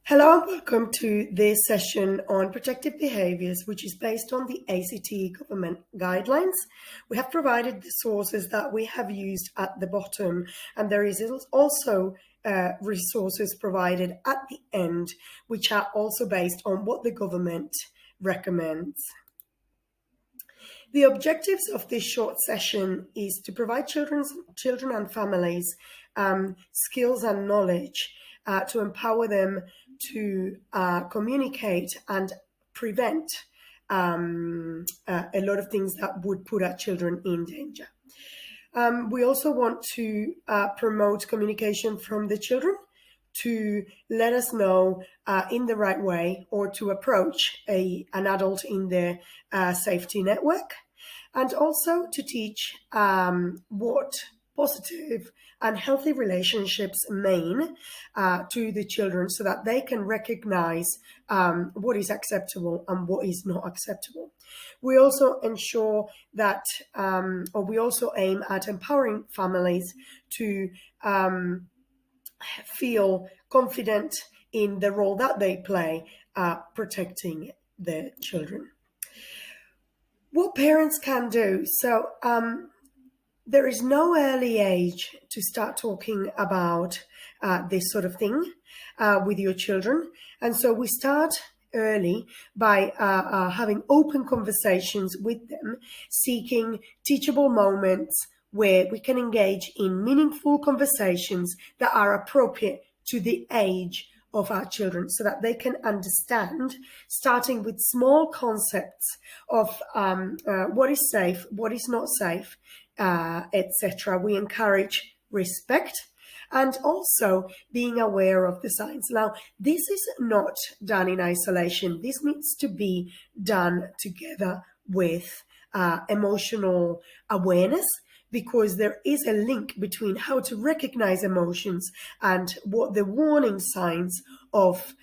Hello and welcome to this session on protective behaviours, which is based on the ACT government guidelines. We have provided the sources that we have used at the bottom, and there is also resources provided at the end, which are also based on what the government recommends. The objectives of this short session is to provide children and families skills and knowledge to empower them to communicate and prevent a lot of things that would put our children in danger. We also want to promote communication from the children to let us know in the right way or to approach an adult in their safety network, and also to teach what positive and healthy relationships mean to the children so that they can recognize what is acceptable and what is not acceptable. We also ensure that, or we also aim at empowering families to feel confident in the role that they play protecting their children. What parents can do. So there is no early age to start talking about this sort of thing with your children. And so we start early by having open conversations with them, seeking teachable moments where we can engage in meaningful conversations that are appropriate to the age of our children so that they can understand, starting with small concepts of what is safe, what is not safe, etc. We encourage respect and also being aware of the signs. Now, this is not done in isolation. This needs to be done together with emotional awareness, because there is a link between how to recognize emotions and what the warning signs of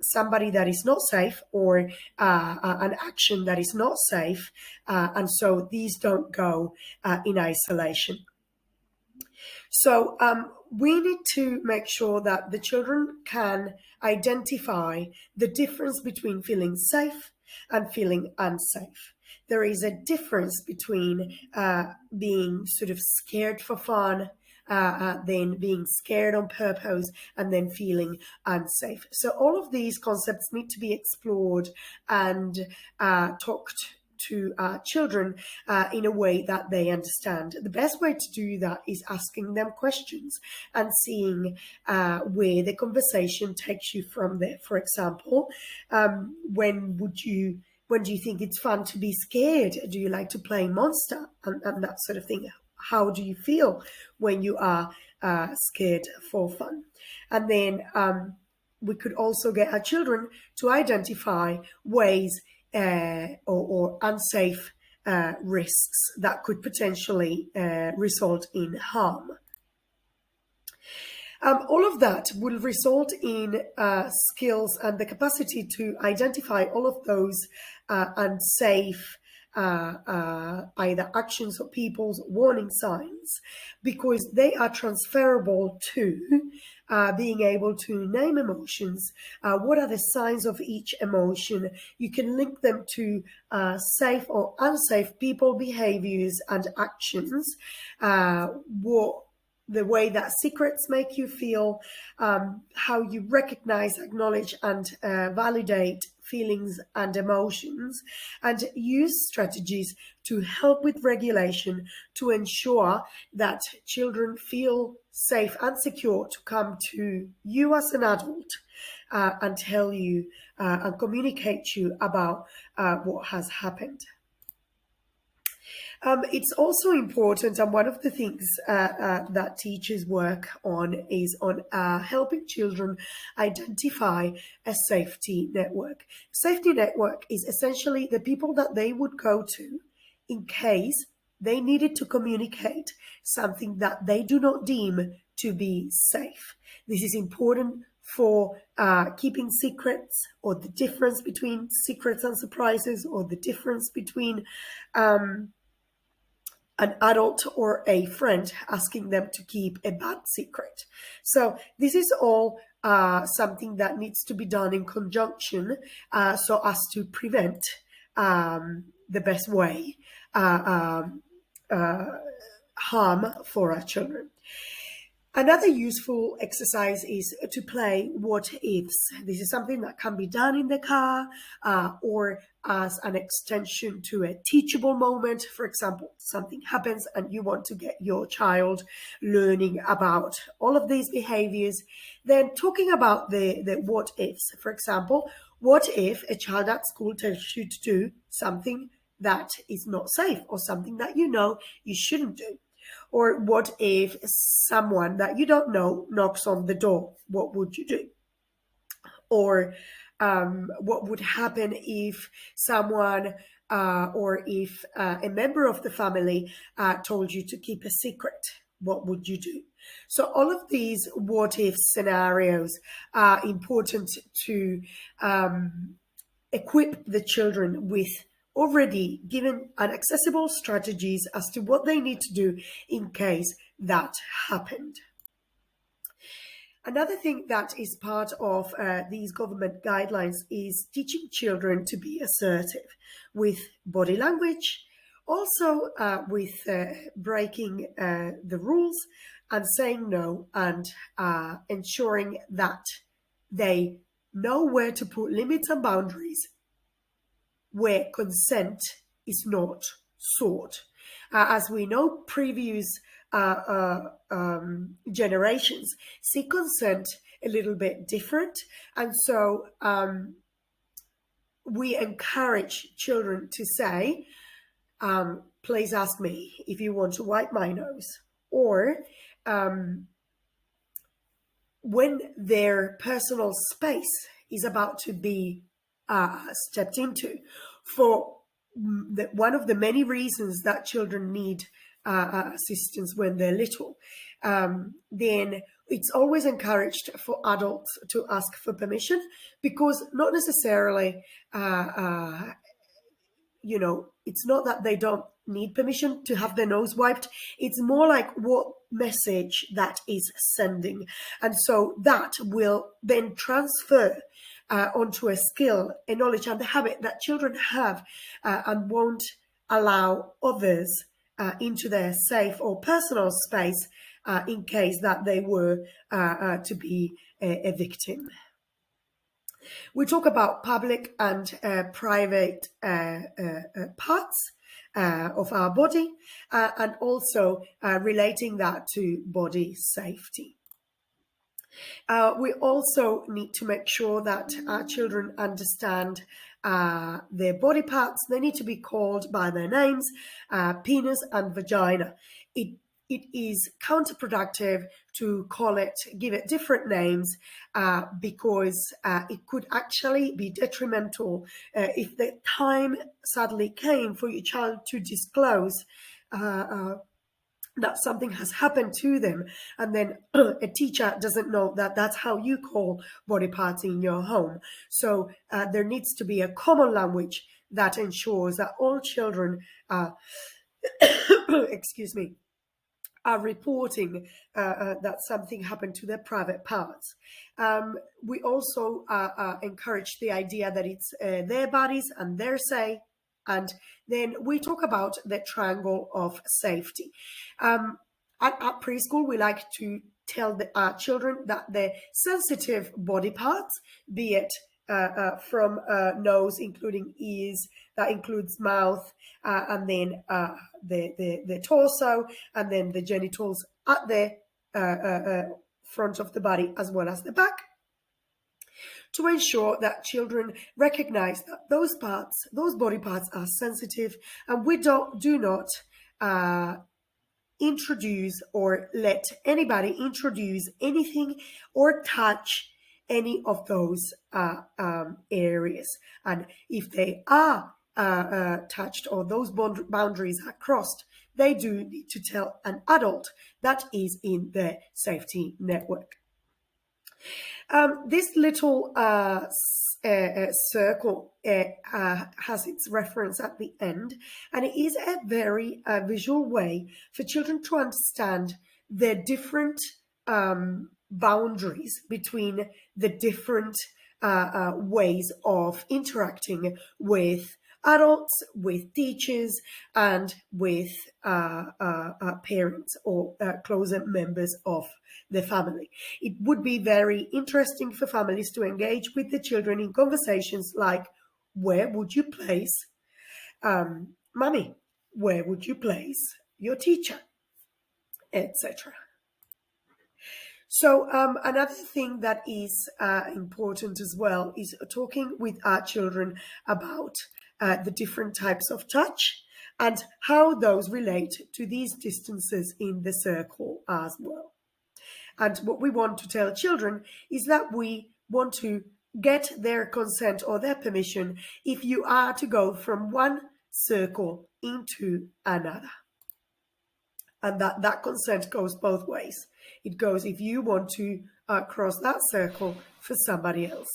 somebody that is not safe or an action that is not safe. And so these don't go in isolation. So we need to make sure that the children can identify the difference between feeling safe and feeling unsafe. There is a difference between being sort of scared for fun, then being scared on purpose, and then feeling unsafe. So all of these concepts need to be explored and talked to children in a way that they understand. The best way to do that is asking them questions and seeing where the conversation takes you from there. For example, when do you think it's fun to be scared? Do you like to play monster and that sort of thing? How do you feel when you are scared for fun? And then we could also get our children to identify ways or unsafe risks that could potentially result in harm. All of that will result in skills and the capacity to identify all of those unsafe either actions or people's warning signs, because they are transferable to being able to name emotions. What are the signs of each emotion? You can link them to safe or unsafe people, behaviors, and actions. The way that secrets make you feel, how you recognize, acknowledge, and validate feelings and emotions, and use strategies to help with regulation to ensure that children feel safe and secure to come to you as an adult and tell you and communicate to you about what has happened. It's also important, and one of the things that teachers work on is on helping children identify a safety network. Safety network is essentially the people that they would go to in case they needed to communicate something that they do not deem to be safe. This is important for keeping secrets, or the difference between secrets and surprises, or the difference between an adult or a friend asking them to keep a bad secret. So this is all something that needs to be done in conjunction so as to prevent the best way harm for our children. Another useful exercise is to play what ifs. This is something that can be done in the car or as an extension to a teachable moment. For example, something happens and you want to get your child learning about all of these behaviors. Then talking about the what ifs. For example, what if a child at school tells you to do something that is not safe or something that you know you shouldn't do? Or what if someone that you don't know knocks on the door? What would you do? Or what would happen if someone or if a member of the family told you to keep a secret? What would you do? So all of these what if scenarios are important to equip the children with already given and accessible strategies as to what they need to do in case that happened. Another thing that is part of these government guidelines is teaching children to be assertive with body language, also with breaking the rules and saying no, and ensuring that they know where to put limits and boundaries where consent is not sought. As we know, previous generations see consent a little bit different, and so we encourage children to say, please ask me if you want to wipe my nose, or when their personal space is about to be stepped into, for one of the many reasons that children need assistance when they're little, then it's always encouraged for adults to ask for permission, because not necessarily it's not that they don't need permission to have their nose wiped. It's more like what message that is sending. And so that will then transfer onto a skill, a knowledge, and a habit that children have and won't allow others into their safe or personal space in case that they were to be a victim. We talk about public and private parts of our body and also relating that to body safety. We also need to make sure that our children understand their body parts. They need to be called by their names, penis and vagina. It is counterproductive to give it different names because it could actually be detrimental if the time sadly came for your child to disclose that something has happened to them, and then a teacher doesn't know that that's how you call body parts in your home. So there needs to be a common language that ensures that all children excuse me, are reporting that something happened to their private parts. We also encourage the idea that it's their bodies and their say. And then we talk about the triangle of safety. At preschool, we like to tell our children that the sensitive body parts, be it from nose, including ears, that includes mouth, and then the torso, and then the genitals at the front of the body as well as the back, to ensure that children recognize that those body parts are sensitive, and we do not introduce or let anybody introduce anything or touch any of those areas. And if they are touched or those boundaries are crossed, they do need to tell an adult that is in their safety network. This little circle has its reference at the end, and it is a very visual way for children to understand the different boundaries between the different ways of interacting with adults, with teachers, and with parents or closer members of the family. It would be very interesting for families to engage with the children in conversations like, where would you place mommy? Where would you place your teacher? Etc. So another thing that is important as well is talking with our children about the different types of touch and how those relate to these distances in the circle as well. And what we want to tell children is that we want to get their consent or their permission if you are to go from one circle into another. And that consent goes both ways. It goes if you want to cross that circle for somebody else.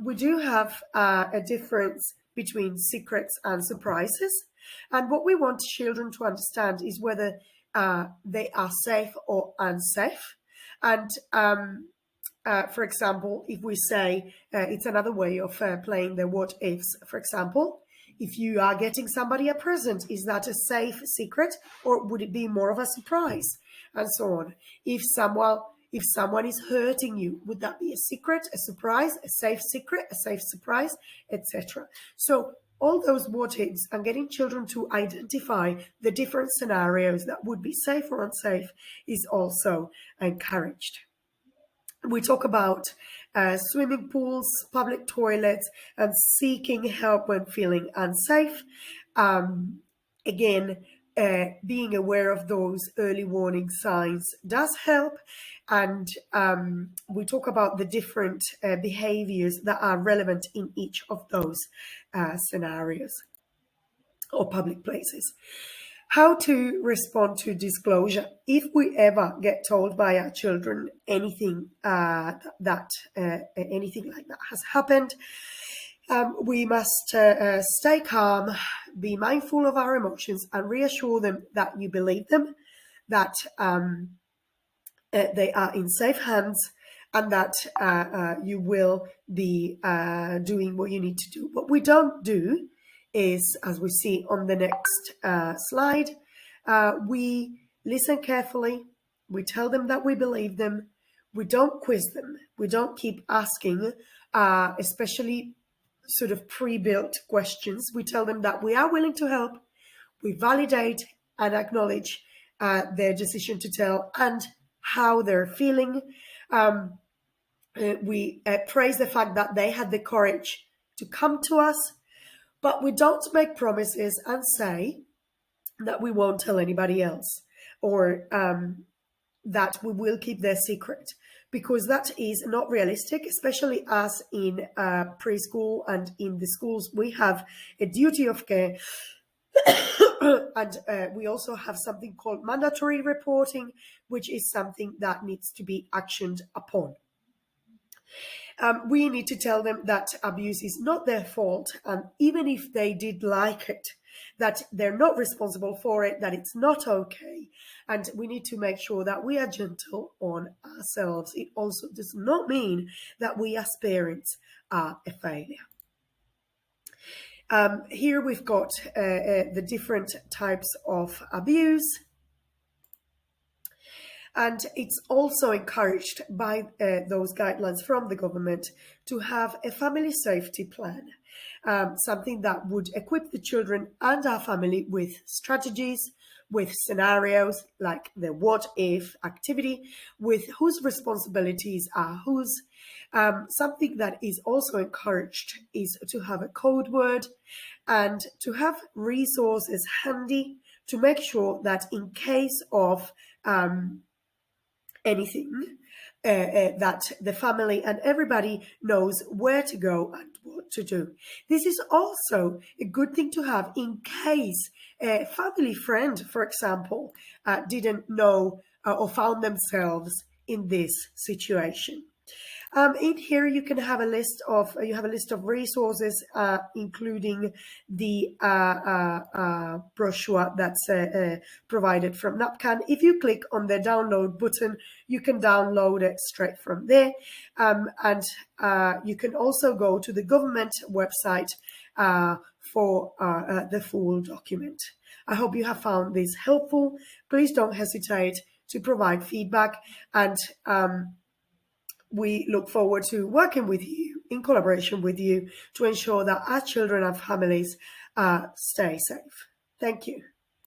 We do have a difference between secrets and surprises. And what we want children to understand is whether they are safe or unsafe. And for example, if we say it's another way of playing the what ifs, for example, if you are getting somebody a present, is that a safe secret or would it be more of a surprise? And so on. If someone is hurting you, would that be a secret, a surprise, a safe secret, a safe surprise, etc.? So all those what ifs and getting children to identify the different scenarios that would be safe or unsafe is also encouraged. We talk about swimming pools, public toilets, and seeking help when feeling unsafe. Again, being aware of those early warning signs does help. And we talk about the different behaviors that are relevant in each of those scenarios or public places. How to respond to disclosure. If we ever get told by our children anything anything like that has happened, we must stay calm, be mindful of our emotions, and reassure them that you believe them, that they are in safe hands, and that you will be doing what you need to do. What we don't do is, as we see on the next slide, we listen carefully, we tell them that we believe them, we don't quiz them, we don't keep asking, especially sort of pre-built questions. We tell them that we are willing to help, we validate and acknowledge their decision to tell and how they're feeling. We praise the fact that they had the courage to come to us, but we don't make promises and say that we won't tell anybody else or that we will keep their secret, because that is not realistic, especially as in preschool and in the schools we have a duty of care. And we also have something called mandatory reporting, which is something that needs to be actioned upon. We need to tell them that abuse is not their fault, and even if they did like it, that they're not responsible for it, that it's not okay, and we need to make sure that we are gentle on ourselves. It also does not mean that we as parents are a failure. Here we've got the different types of abuse. And it's also encouraged by those guidelines from the government to have a family safety plan, something that would equip the children and our family with strategies, with scenarios like the what if activity, with whose responsibilities are whose. Something that is also encouraged is to have a code word and to have resources handy to make sure that in case of anything, that the family and everybody knows where to go and what to do. This is also a good thing to have in case a family friend, for example, didn't know or found themselves in this situation. In here, you can have a list of resources, including the brochure that's provided from NAPCAN. If you click on the download button, you can download it straight from there, and you can also go to the government website for the full document. I hope you have found this helpful. Please don't hesitate to provide feedback, and we look forward to working with you in collaboration with you to ensure that our children and families stay safe. Thank you.